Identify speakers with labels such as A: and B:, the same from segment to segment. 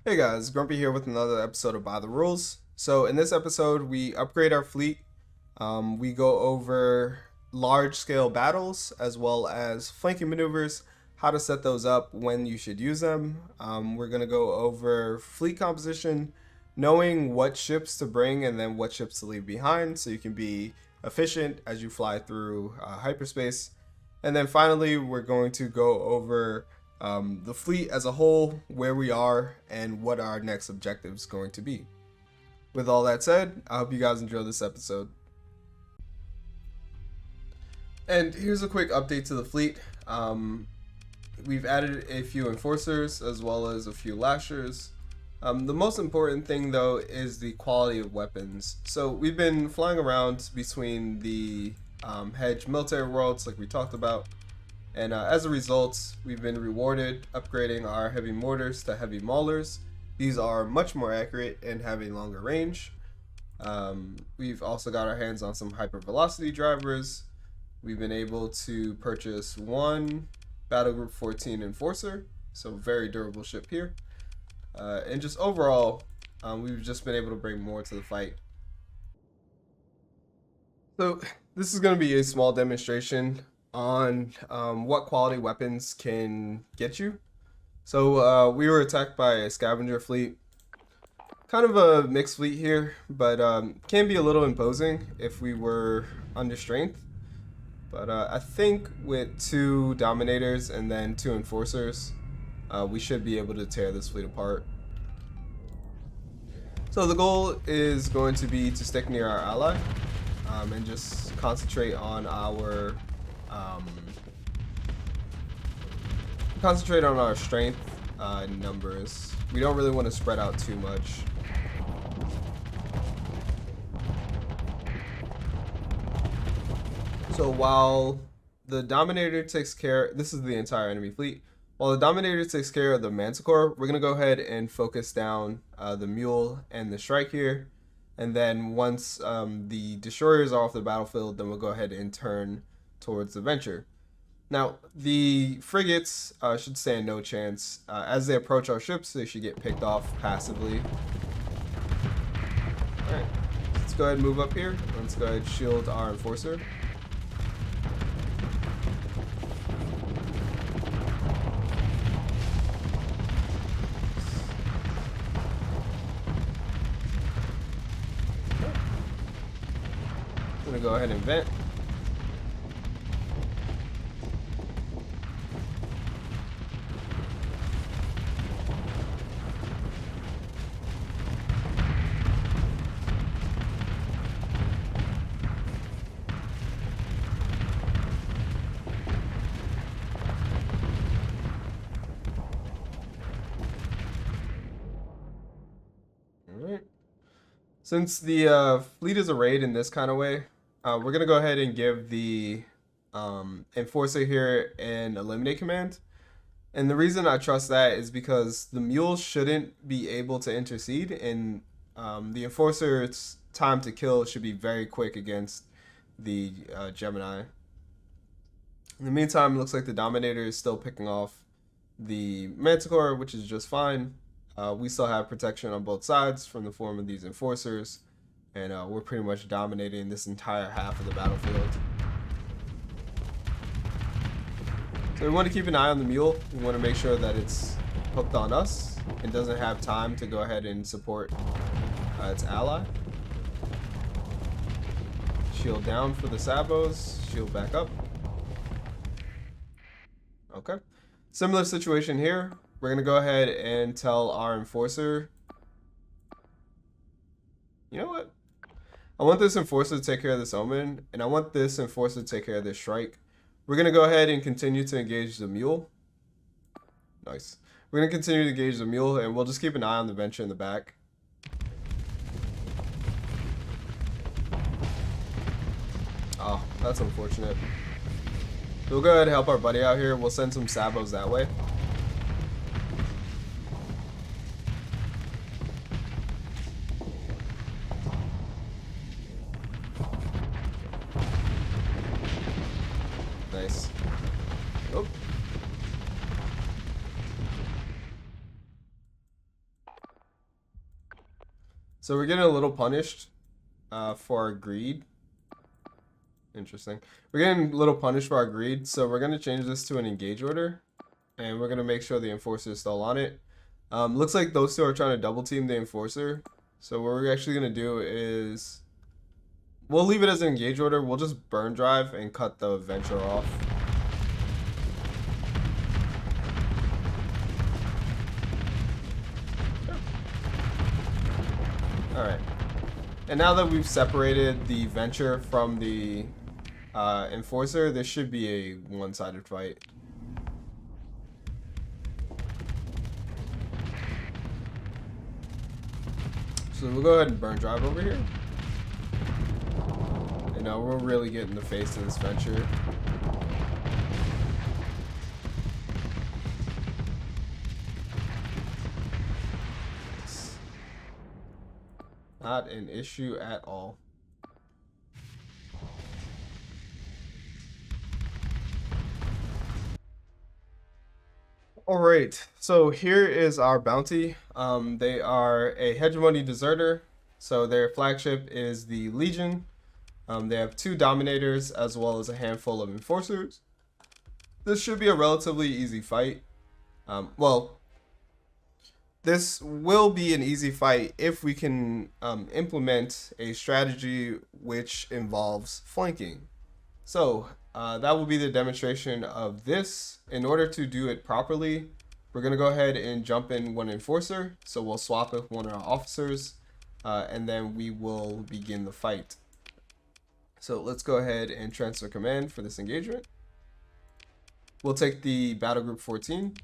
A: Hey guys, Grumpy here with another episode of By the Rules. So, in this episode, we upgrade our fleet. We go over large scale battles as well as flanking maneuvers, how to set those up, when you should use them. We're going to go over fleet composition, knowing what ships to bring and then what ships to leave behind so you can be efficient as you fly through hyperspace. And then finally, we're going to go over the fleet as a whole, where we are, and what our next objective is going to be. With all that said, I hope you guys enjoy this episode. And here's a quick update to the fleet. We've added a few enforcers as well as a few lashers. The most important thing though is the quality of weapons. So we've been flying around between the hedge military worlds like we talked about. And as a result, we've been rewarded upgrading our heavy mortars to heavy maulers. These are much more accurate and have a longer range. We've also got our hands on some hypervelocity drivers. We've been able to purchase one Battle Group 14 Enforcer, so very durable ship here. And just overall, we've just been able to bring more to the fight. So this is going to be a small demonstration on what quality weapons can get you. So we were attacked by a scavenger fleet. Kind of a mixed fleet here, but can be a little imposing if we were under strength. But I think with two dominators and then two enforcers, we should be able to tear this fleet apart. So the goal is going to be to stick near our ally and just concentrate on our strength numbers. We don't really want to spread out too much. So while the Dominator takes care, this is the entire enemy fleet. While the Dominator takes care of the Manticore, we're gonna go ahead and focus down the Mule and the Strike here. And then once the destroyers are off the battlefield, then we'll go ahead and turn towards the Venture. Now, the frigates should stand no chance. As they approach our ships, they should get picked off passively. Alright, let's go ahead and move up here. Let's go ahead and shield our Enforcer. I'm gonna go ahead and vent. Alright. Since the fleet is arrayed in this kind of way, we're gonna go ahead and give the enforcer here an eliminate command. And the reason I trust that is because the mule shouldn't be able to intercede, and the enforcer's time to kill should be very quick against the Gemini. In the meantime, it looks like the Dominator is still picking off the Manticore, which is just fine. We still have protection on both sides from the form of these enforcers, and we're pretty much dominating this entire half of the battlefield. So we want to keep an eye on the mule. We want to make sure that it's hooked on us and doesn't have time to go ahead and support its ally. Shield down for the sabos, shield back up. Okay. Similar situation here. We're going to go ahead and tell our enforcer, you know what? I want this enforcer to take care of this omen, and I want this enforcer to take care of this strike. We're going to go ahead and continue to engage the mule. Nice. We're going to continue to engage the mule, and we'll just keep an eye on the venture in the back. Oh, that's unfortunate. We'll go ahead and help our buddy out here. We'll send some sabos that way. Nice. Oh. So we're getting a little punished for our greed. Interesting. We're getting a little punished for our greed, so we're going to change this to an engage order. And we're going to make sure the enforcer is still on it. Looks like those two are trying to double team the enforcer. So what we're actually going to do is we'll leave it as an engage order. We'll just burn drive and cut the venture off. Alright. And now that we've separated the venture from the enforcer, this should be a one-sided fight. So we'll go ahead and burn drive over here. You know, we're really getting the face of this venture. Not an issue at all. Alright, so here is our bounty. They are a Hegemony deserter, so their flagship is the Legion. They have 2 Dominators as well as a handful of Enforcers. This should be a relatively easy fight. Well, this will be an easy fight if we can implement a strategy which involves flanking. So that will be the demonstration of this. In order to do it properly, we're going to go ahead and jump in one enforcer. So we'll swap with one of our officers, and then we will begin the fight. So let's go ahead and transfer command for this engagement. We'll take the Battle Group 14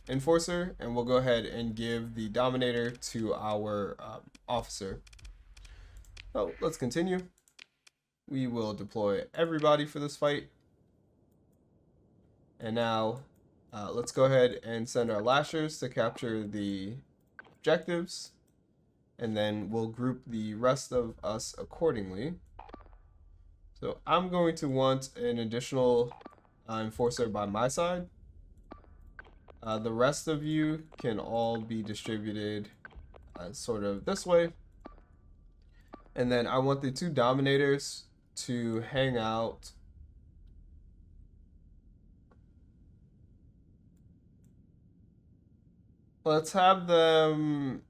A: enforcer, and we'll go ahead and give the Dominator to our officer. So let's continue. We will deploy everybody for this fight. And now let's go ahead and send our lashers to capture the objectives. And then we'll group the rest of us accordingly. So I'm going to want an additional enforcer by my side. The rest of you can all be distributed sort of this way. And then I want the 2 Dominators to hang out let's have them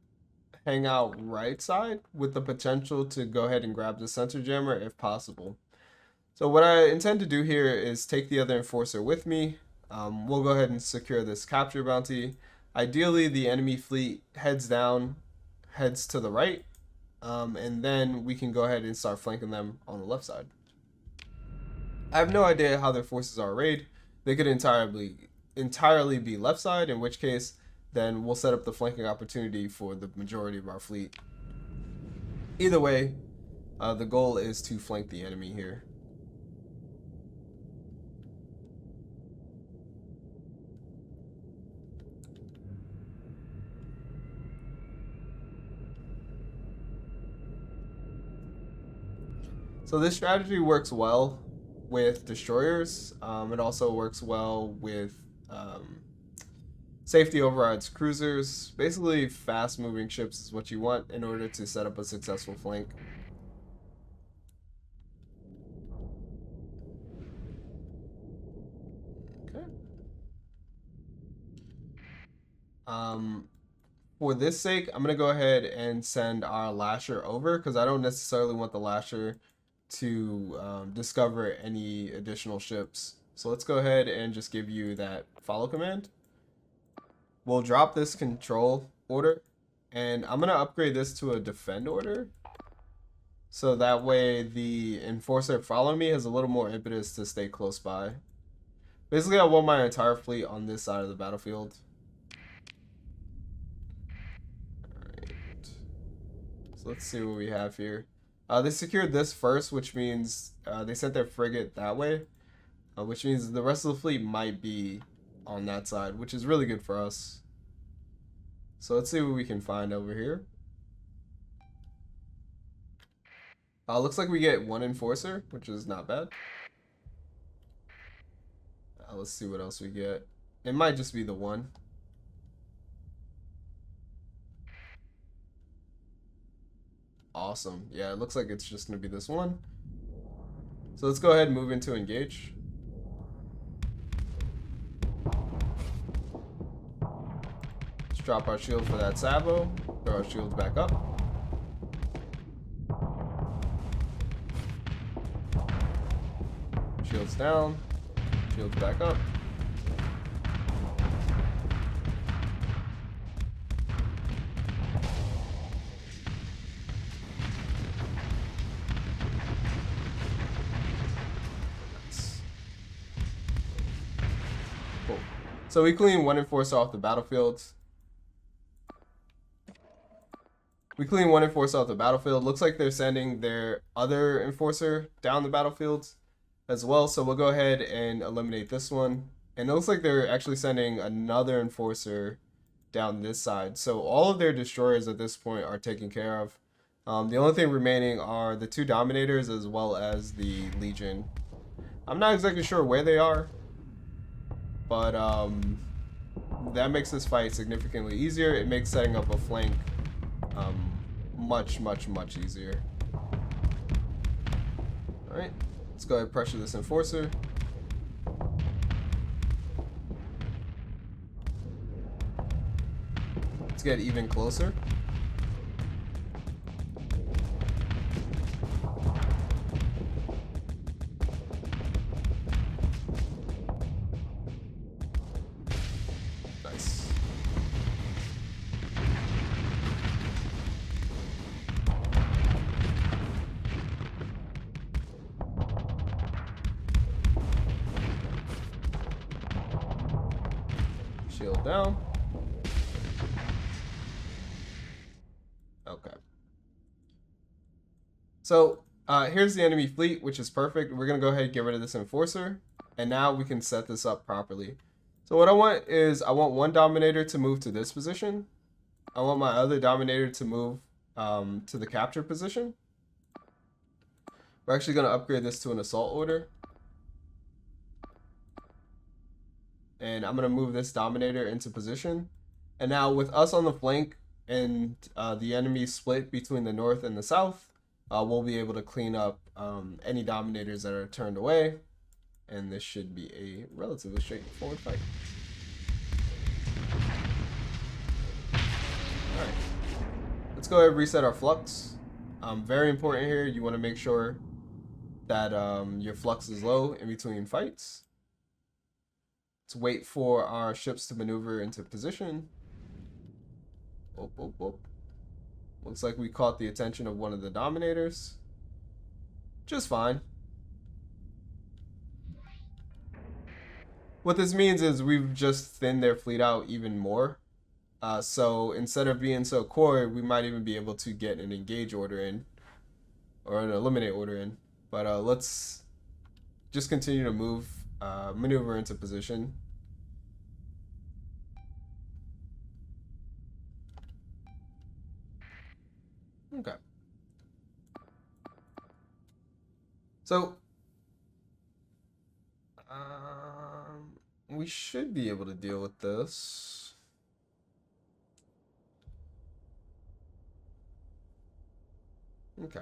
A: hang out right side with the potential to go ahead and grab the sensor jammer if possible. So what I intend to do here is take the other enforcer with me. We'll go ahead and secure this capture bounty. Ideally, the enemy fleet heads to the right, and then we can go ahead and start flanking them on the left side. I have no idea how their forces are arrayed. They could entirely be left side, in which case then we'll set up the flanking opportunity for the majority of our fleet. Either way, the goal is to flank the enemy here. So this strategy works well with destroyers. It also works well with safety overrides cruisers. Basically, fast-moving ships is what you want in order to set up a successful flank. Okay. For this sake, I'm going to go ahead and send our lasher over because I don't necessarily want the lasher to discover any additional ships. So let's go ahead and just give you that follow command. We'll drop this control order, and I'm going to upgrade this to a defend order. So that way the enforcer following me has a little more impetus to stay close by. Basically, I want my entire fleet on this side of the battlefield. Alright. So let's see what we have here. They secured this first, which means they sent their frigate that way. Which means the rest of the fleet might be on that side, which is really good for us. So let's see what we can find over here. Looks like we get one enforcer, which is not bad. Let's see what else we get. It might just be the one. Awesome. Yeah, it looks like it's just going to be this one. So let's go ahead and move into engage. Let's drop our shield for that Sabo. Throw our shields back up. Shields down. Shields back up. Cool. So we clean one enforcer off the battlefield. Looks like they're sending their other enforcer down the battlefield as well. So we'll go ahead and eliminate this one. And it looks like they're actually sending another enforcer down this side. So all of their destroyers at this point are taken care of. The only thing remaining are the 2 dominators as well as the Legion. I'm not exactly sure where they are, but that makes this fight significantly easier. It makes setting up a flank much easier. Alright, let's go ahead and pressure this enforcer. Let's get even closer. Nice. Shield down. Okay. So here's the enemy fleet, which is perfect. We're going to go ahead and get rid of this enforcer. And now we can set this up properly. So what I want is I want one dominator to move to this position. I want my other dominator to move to the capture position. We're actually going to upgrade this to an assault order. And I'm going to move this dominator into position. And now with us on the flank and the enemy split between the north and the south, we'll be able to clean up any dominators that are turned away. And this should be a relatively straightforward fight. Alright. Let's go ahead and reset our flux. Very important here. You want to make sure that your flux is low in between fights. Let's wait for our ships to maneuver into position. Looks like we caught the attention of one of the dominators. Just fine. What this means is we've just thinned their fleet out even more. So instead of being so core, we might even be able to get an engage order in. Or an eliminate order in. But let's just continue to move, maneuver into position. Okay. So we should be able to deal with this. Okay.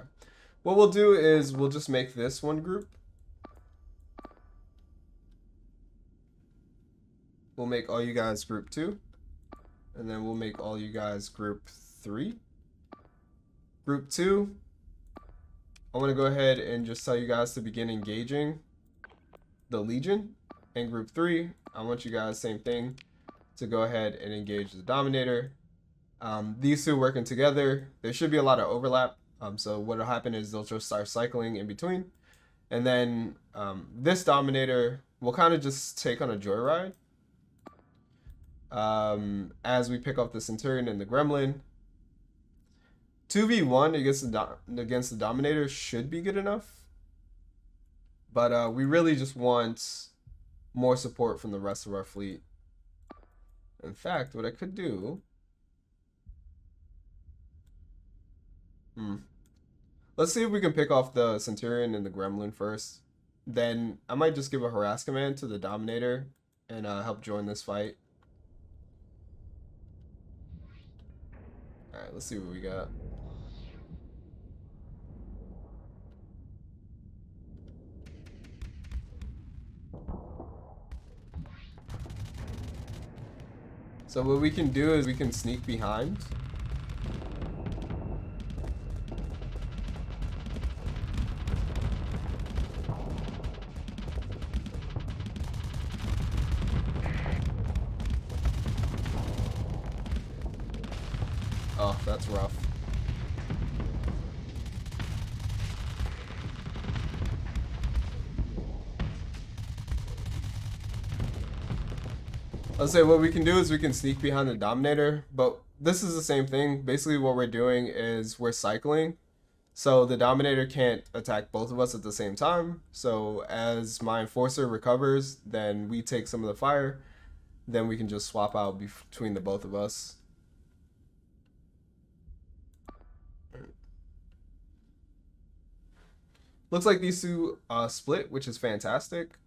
A: What we'll do is we'll just make this one group. We'll make all you guys group 2. And then we'll make all you guys group 3. Group 2, I want to go ahead and just tell you guys to begin engaging the Legion. And group 3, I want you guys, same thing, to go ahead and engage the Dominator. These two working together, there should be a lot of overlap. So what will happen is they'll just start cycling in between. And then this Dominator will kind of just take on a joyride. As we pick up the Centurion and the Gremlin. 2v1 against the Dominator should be good enough. But we really just want more support from the rest of our fleet. In fact, what I could do... Let's see if we can pick off the Centurion and the Gremlin first. Then I might just give a harass command to the Dominator and help join this fight. Alright, let's see what we got. So what we can do is we can sneak behind. Oh, that's rough. Let's say what we can do is we can sneak behind the Dominator, but this is the same thing. Basically what we're doing is we're cycling. So the Dominator can't attack both of us at the same time. So as my Enforcer recovers, then we take some of the fire. Then we can just swap out between the both of us. Looks like these two split, which is fantastic.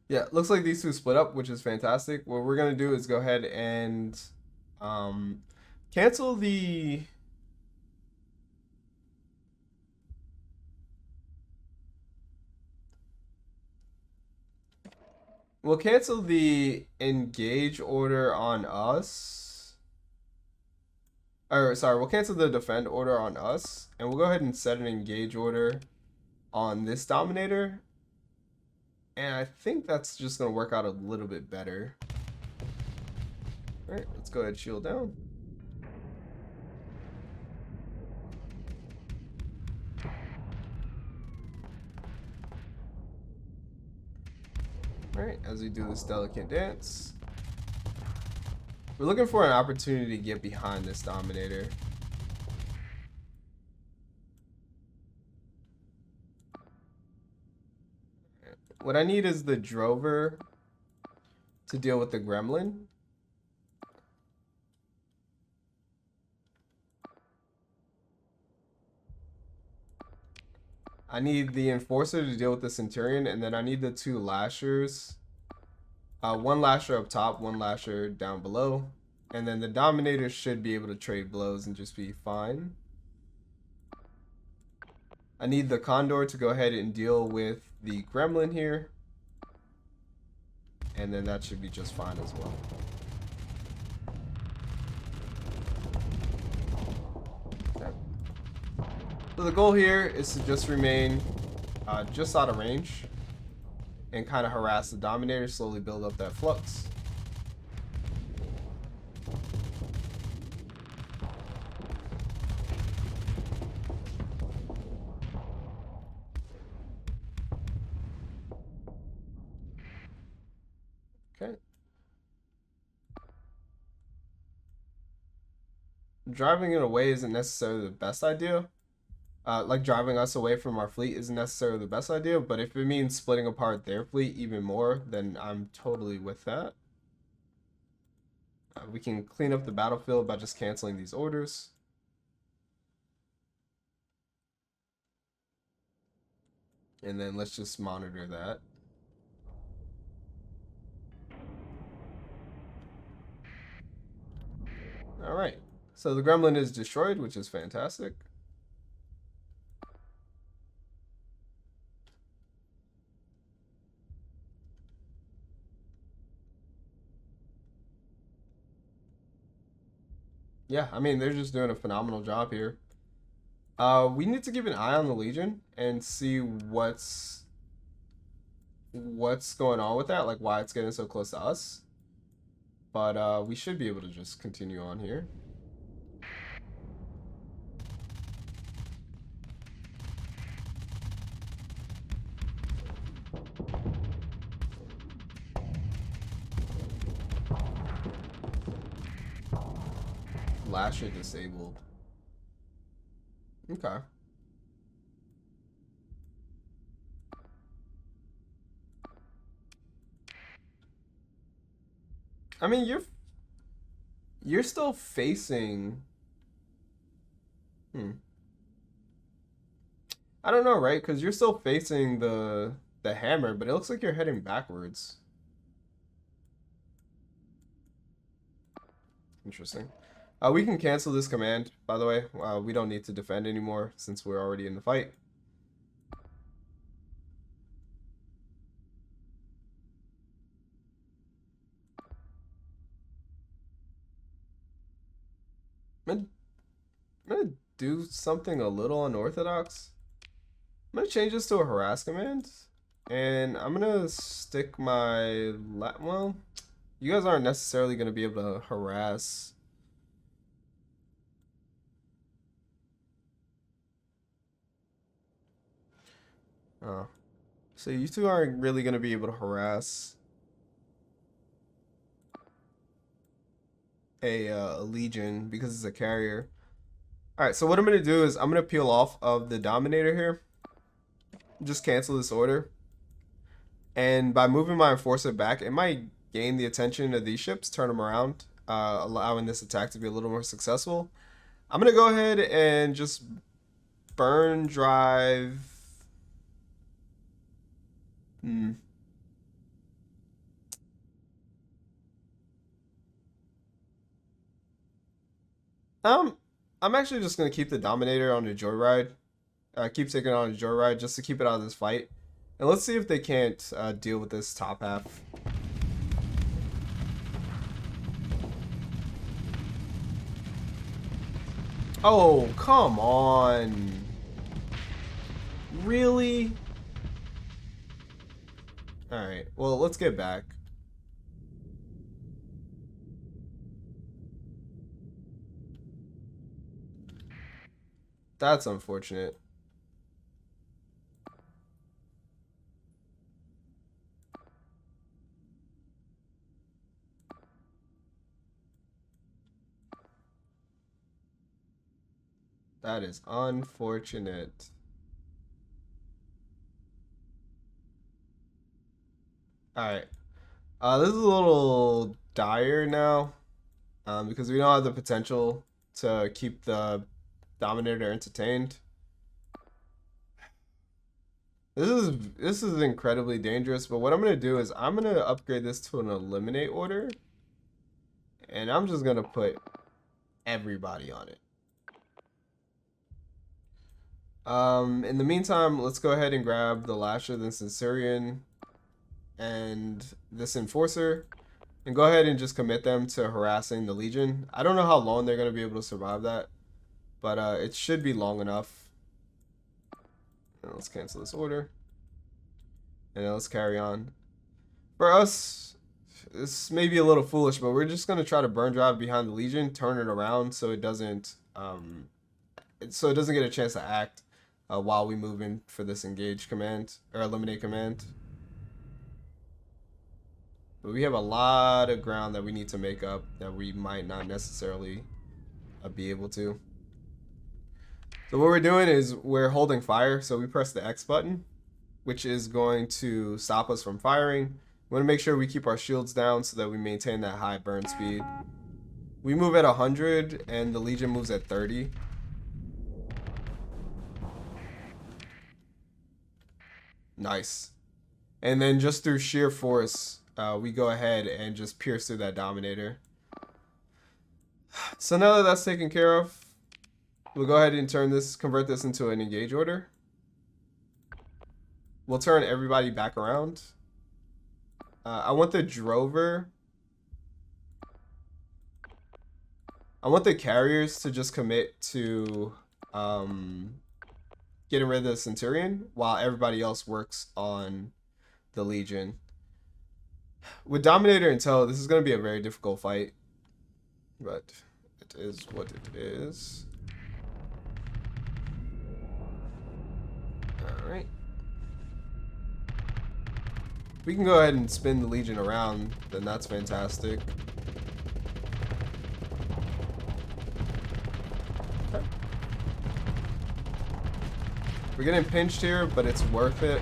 A: Yeah, looks like these two split up, which is fantastic. What we're going to do is go ahead and cancel the... We'll cancel the engage order on us. Or, sorry, we'll cancel the defend order on us. And we'll go ahead and set an engage order on this Dominator. And I think that's just going to work out a little bit better. Alright, let's go ahead and shield down. Alright, as we do this delicate dance. We're looking for an opportunity to get behind this Dominator. What I need is the Drover to deal with the Gremlin. I need the Enforcer to deal with the Centurion, and then I need the two Lashers. One Lasher up top, one Lasher down below. And then the Dominator should be able to trade blows and just be fine. I need the Condor to go ahead and deal with the Gremlin here. And then that should be just fine as well. Okay. So the goal here is to just remain just out of range and kind of harass the Dominator, slowly build up that flux. Okay. Driving it away isn't necessarily the best idea. Like driving us away from our fleet isn't necessarily the best idea, but if it means splitting apart their fleet even more, then I'm totally with that. We can clean up the battlefield by just canceling these orders. And then let's just monitor that. Alright, so the Gremlin is destroyed, which is fantastic. Yeah, I mean, they're just doing a phenomenal job here. We need to keep an eye on the Legion and see what's going on with that, like why it's getting so close to us. But we should be able to just continue on here. Lasher disabled. Okay. I mean, you're still facing. I don't know, right? Because you're still facing the hammer, but it looks like you're heading backwards. Interesting. We can cancel this command, by the way. We don't need to defend anymore since we're already in the fight. I'm gonna do something a little unorthodox. I'm gonna change this to a harass command, and I'm gonna stick my well, you guys aren't necessarily gonna be able to harass. Oh, so you two aren't really gonna be able to harass a legion because it's a carrier. All right, so what I'm gonna do is I'm gonna peel off of the dominator here. Just cancel this order. And by moving my enforcer back, it might gain the attention of these ships, turn them around, allowing this attack to be a little more successful. I'm going to go ahead and just burn drive. I'm actually just going to keep the Dominator on a joyride. Keep taking it on a joyride just to keep it out of this fight. And let's see if they can't deal with this top half. Oh, come on. Really? Alright, well, let's get back. That's unfortunate. That is unfortunate. Alright. This is a little dire now. Because we don't have the potential to keep the Dominator entertained. This is incredibly dangerous, but what I'm gonna do is I'm gonna upgrade this to an eliminate order. And I'm just gonna put everybody on it. In the meantime, let's go ahead and grab the Lasher, the Centurion, and this Enforcer, and go ahead and just commit them to harassing the Legion. I don't know how long they're going to be able to survive that, but it should be long enough. And let's cancel this order, and then let's carry on. For us, this may be a little foolish, but we're just going to try to burn drive behind the Legion, turn it around so it doesn't get a chance to act. While we move in for this engage command or eliminate command. But we have a lot of ground that we need to make up that we might not necessarily be able to. So what we're doing is we're holding fire. So we press the X button, which is going to stop us from firing. We want to make sure we keep our shields down so that we maintain that high burn speed. We move at 100 and the Legion moves at 30. Nice. And then just through sheer force, we go ahead and just pierce through that Dominator. So now that that's taken care of, we'll go ahead and convert this into an engage order. We'll turn everybody back around. I want the drover. I want the carriers to just commit to getting rid of the Centurion while everybody else works on the Legion. With Dominator and Toe, this is going to be a very difficult fight, but it is what it is. Alright. We can go ahead and spin the Legion around, then that's fantastic. Okay. We're getting pinched here, but it's worth it.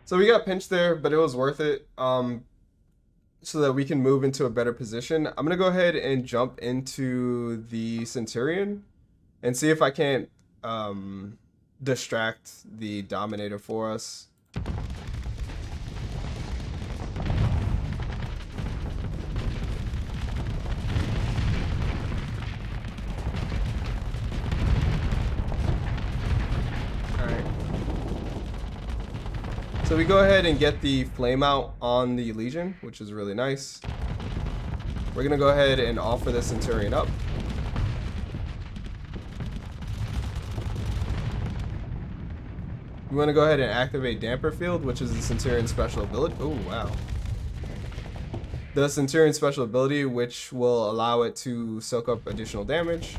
A: So we got pinched there, but it was worth it. so that we can move into a better position, I'm gonna go ahead and jump into the Centurion and see if I can't distract the Dominator for us. Alright. So we go ahead and get the flame out on the Legion, which is really nice. We're gonna go ahead and offer the Centurion up. We want to go ahead and activate Damper Field, which is the Centurion special ability. Oh, wow. The Centurion special ability, which will allow it to soak up additional damage.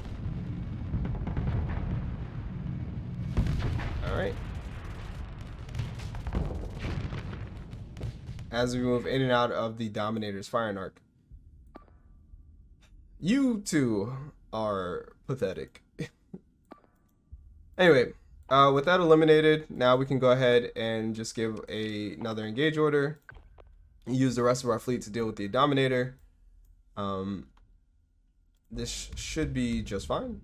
A: Alright. As we move in and out of the Dominator's firing arc. You two are pathetic. Anyway. With that eliminated, now we can go ahead and just give another engage order. Use the rest of our fleet to deal with the Dominator. This should be just fine.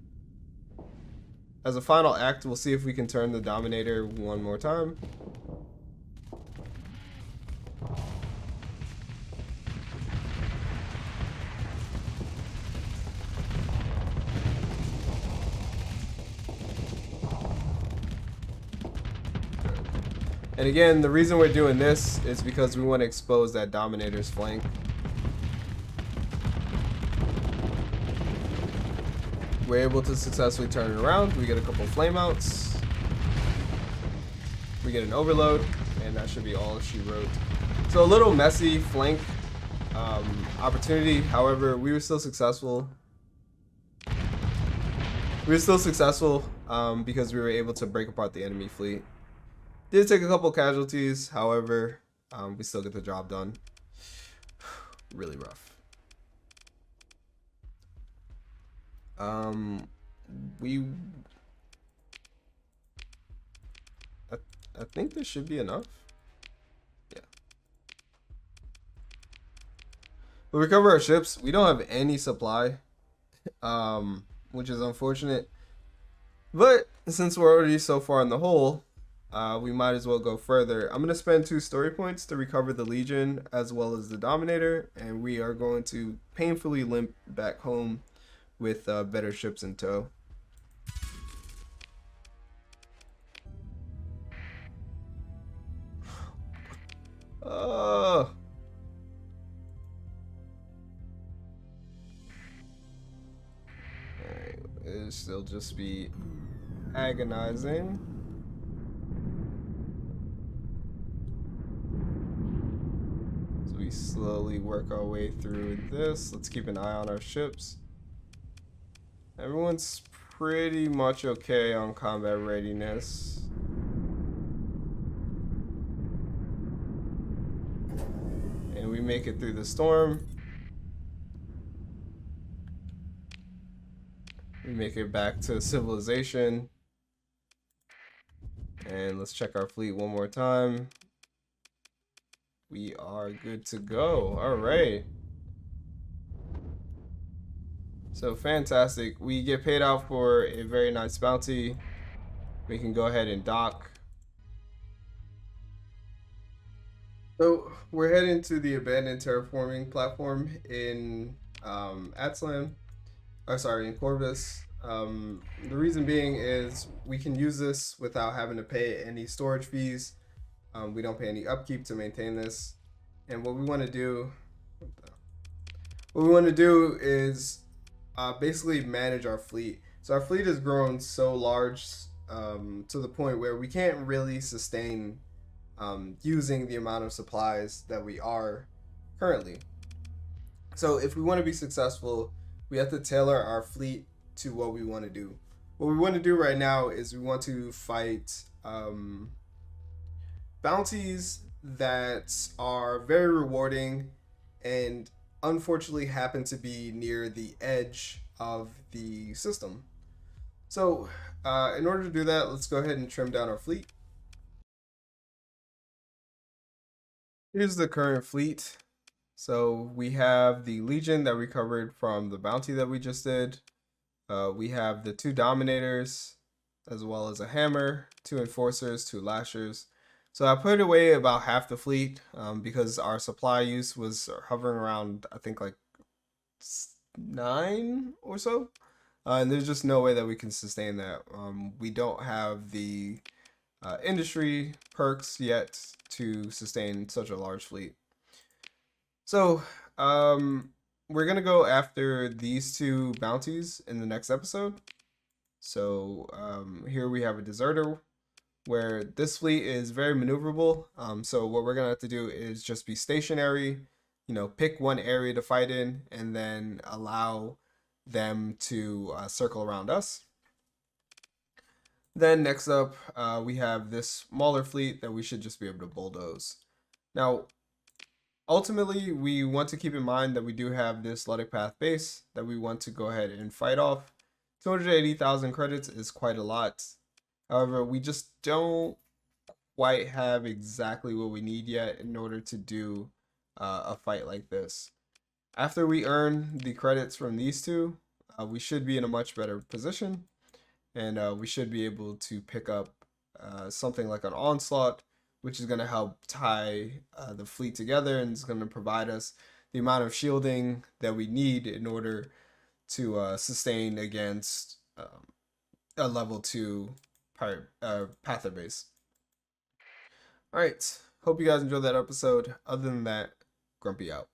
A: As a final act, we'll see if we can turn the Dominator one more time. And again, the reason we're doing this is because we want to expose that Dominator's flank. We're able to successfully turn it around. We get a couple flame outs. We get an overload, and that should be all she wrote. So a little messy flank opportunity. However, we were still successful. Because we were able to break apart the enemy fleet. Did take a couple casualties, however, we still get the job done. Really rough. I think this should be enough. Yeah. We recover our ships. We don't have any supply, which is unfortunate. But since we're already so far in the hole, we might as well go further. I'm going to spend 2 story points to recover the Legion as well as the Dominator, and we are going to painfully limp back home with better ships in tow. Oh. Alright, it'll still just be agonizing. Slowly work our way through this. Let's keep an eye on our ships. Everyone's pretty much okay on combat readiness. And we make it through the storm. We make it back to civilization. And let's check our fleet one more time. We are good to go. All right. So fantastic. We get paid out for a very nice bounty. We can go ahead and dock. So we're heading to the abandoned terraforming platform in Atslan. Or sorry, in Corvus. The reason being is we can use this without having to pay any storage fees. We don't pay any upkeep to maintain this, and what we want to do is basically manage our fleet. So our fleet has grown so large to the point where we can't really sustain using the amount of supplies that we are currently. So if we want to be successful, we have to tailor our fleet to what we want to do. What we want to do right now is we want to fight bounties that are very rewarding and unfortunately happen to be near the edge of the system. So in order to do that, let's go ahead and trim down our fleet. Here's the current fleet. So we have the Legion that we covered from the bounty that we just did. We have the 2 Dominators, as well as a Hammer, 2 Enforcers, 2 Lashers. So I put away about half the fleet because our supply use was hovering around, I think, like 9 or so. And there's just no way that we can sustain that. We don't have the industry perks yet to sustain such a large fleet. So, we're gonna go after these 2 bounties in the next episode. So, here we have a deserter where this fleet is very maneuverable. So what we're gonna have to do is just be stationary, pick one area to fight in, and then allow them to circle around us. Then next up, we have this smaller fleet that we should just be able to bulldoze. Now, ultimately, we want to keep in mind that we do have this Luddic Path base that we want to go ahead and fight off. 280,000 credits is quite a lot. However, we just don't quite have exactly what we need yet in order to do a fight like this. After we earn the credits from these 2, we should be in a much better position, and we should be able to pick up something like an onslaught, which is going to help tie the fleet together and is going to provide us the amount of shielding that we need in order to sustain against a level 2 Pather base. Alright, hope you guys enjoyed that episode. Other than that, Grumpy out.